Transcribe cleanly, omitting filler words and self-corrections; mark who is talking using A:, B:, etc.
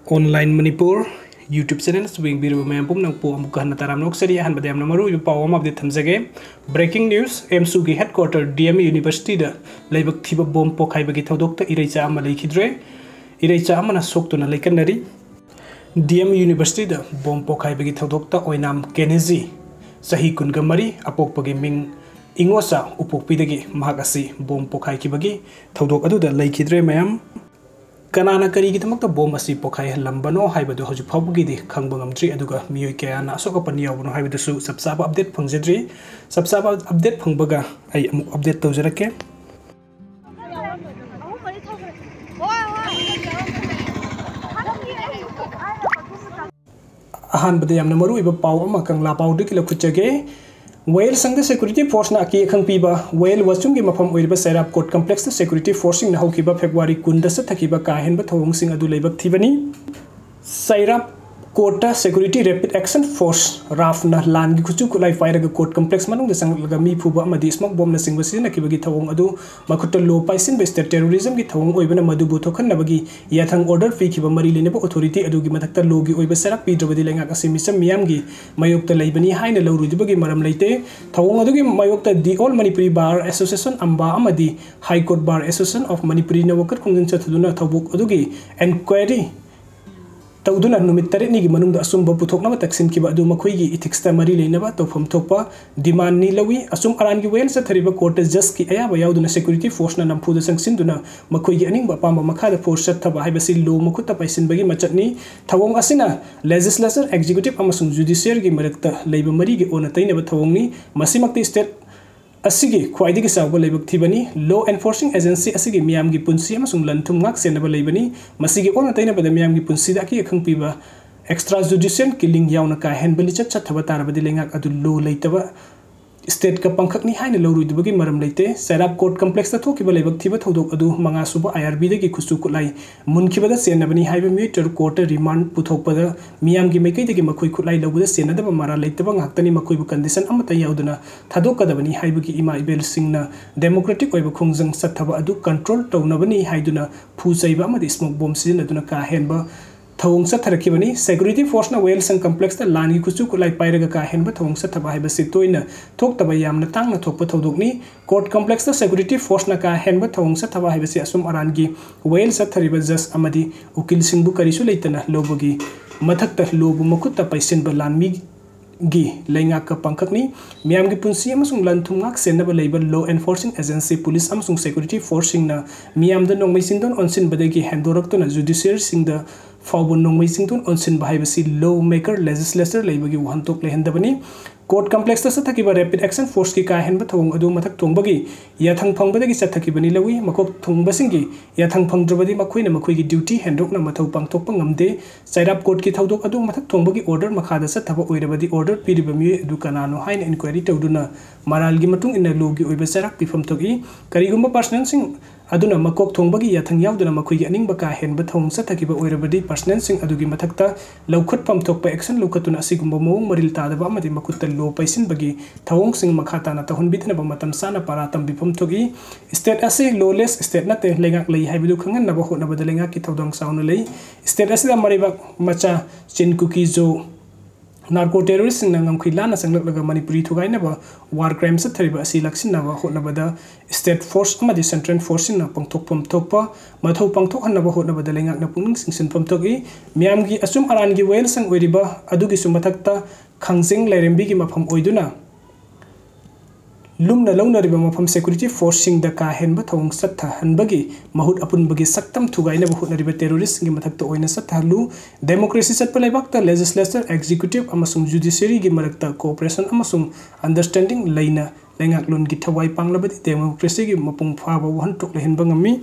A: Online Manipur YouTube channel swing biru mempum nang po amuka na taram nok seri han badam namaru yu pawam update thamjage. Breaking news: AMSU gi headquarter DMU University da leibak thiba bom pokhaiba gi thodok ta iraicha ama leikhidre. Iraicha ama na sokto na leikanari. DMU University da bom pokhaiba gi thodok ta OINAM KENEGY sahi kunga mari Upokpi gi ming Ingocha Upokpi dagi mahakasi bom pokhai ki bagi thodok aduda leikhidre mayam. Kanana kari kita makta bom asi pokhai lambano hai badu hoju phabugi di khangbangam tri aduga miyoi kaya na asoka paniyaw no hai badu su sabsaba update phangjedri sabsaba update phangbaga ai amuk update tawjarake ahan bada yamna maru iba paw ama kangla paw de kila khuchage Whale Sangda Security Force na aki khang piba Whale wasung gi mafam oiriba Serap Court Complex the Security Forcing na hokiba February 10 sa thakiba kahen ba thawong sing adu leibak thibani Serap Court Security Rapid Action Force RAF na lan gi khuchu kulai fire ga court complex manung de sang laga mi phuba amadi smoke bomb na singba sin akiba gi thawong adu makhuta low paisin be state terrorism gi thawong oibana madu bu thokhan nabagi yathang order fi khiba mari lene ba authority adu gi mathakta lo gi oiba Serap pi drobadi lenga ka simisam miyam gi mayokta leibani haina lawrudibagi maram leite thawong adu gi mayokta the all Manipuri Bar Association amba amadi High Court Bar Association of Manipuri na wakat khungin chathuduna thawbuk adu gi inquiry Tauduna numit tarit ni gi manungda asum ba puthok na taksin ki ba du makhoi gi ethics ta mari leina ba tofam thokpa demand ni lawi asum aran gi wel sa thariba court just ki aya ba yauduna security force na nampu da sangsin duna makhoi gi aning ba pamba makha da force ta ba haiba si lo makhuta paisin bagi machatni thawong asina legislature executive amasung judiciary gi marakta leiba mari gi ona taina ba thawong ni masimakti state asigi khwaidi gi sawba leibak thibani law enforcing agency asigi miyam gi punsi amasung lanthum ngak senaba leibani masigi ona taina bada miyam gi punsi da ki khang piba extrajudicial killing yauna ka henbali chat chat thaba tarabadi lengak adu law leitaba state ka pangkhak ni haina lawruidubagi maram leite Serap Court Complex ta thokiba leibak thiba thodok adu manga suba IRB da gi khusu kulai munkhiba da senabani haiba meter court remand puthokpada miyam gi mekai da gi makhoi khulai lawda senadaba mara leitaba ngaktani makhoi bu condition amata yauduna thadokadabani haiba gi ima ibel singna democratic oiba khungjang sathaba adu control tawnabani haiduna phusaiba amadi smoke bomb sin aduna ka henba thawong sa tharakibani security force na Whale Sang complex ta lani kuchu kulai pairaga ka henba thawong sa thaba haiba sitoina thoktaba yamna tangna thokpa thodokni court complex ta security force na ka henba thawong sa thaba haiba si asum arangi Whale sa thariba jas amadi ukil singbu karisu leitana lobogi mathak ta lobu makutta paisin ba lanmi gi lenga ka pangkhakni miyam gi punsi amasung lanthum ngak senaba leiba law enforcing agency police amasung security force singna miyam da nongmai singdon onsin badagi handorak to na judiciary singda Fawbon nongmai sington onsin bahai basi lawmaker legislature leibagi wahantok lehendabani court complex ta sathakiba rapid action force ki ka henba thawong adu mathak thongbagi yathang phangbadagi sathakibani lawi makok thongbasingi yathang phangdrabadi makhoina makhoigi duty handok na mathau pangthokpa ngamde Serap court ki thodok adu mathak thongbagi order makhada sathaba oirabadi order piriba mi adu kanano haina inquiry tawduna maralgi matung ina logi oiba Serap pifam thogi karigumba personal sing aduna makok thongbagi yathang yauduna makhoigi aning baka henba thong sathakiba oirabadi personal sing adugi mathakta lawkhat pam thokpa action lawkhatuna asigumba mawong maril tadaba amadi makutta lo paisin bagi thawong sing makhata na tahun bitna ba matam sana paratam bifam thogi state ase lawless state na te lengak lei haibidu khangan na ba hona badalengak ki thodong sauna lei state ase da mariba macha chinkuki jo narco terrorist sing nangam khilana sanglak laga manipuri thugai na ba war crimes sa thariba asi laksin na ba hona bada state force amadi central force na pangthok pam thokpa mathau pangthok han na ba hona bada lengak na pungning singsin pam thogi miyam gi asum aran gi Whale Sang oiriba adugi sumathakta khangjing lairembi gi mafam oiduna lumna lawnariba mafam security force sing da ka henba thawong satha hanbagi mahut apun bagi saktam thugaina ba hutnariba terrorist gi mathakta oina sathalu democracy satpa leibakta legislature executive amasung judiciary gi marakta cooperation amasung understanding leina lengak lon gi thawai panglabadi democracy gi mapung phaba wahan tok lehenba ngami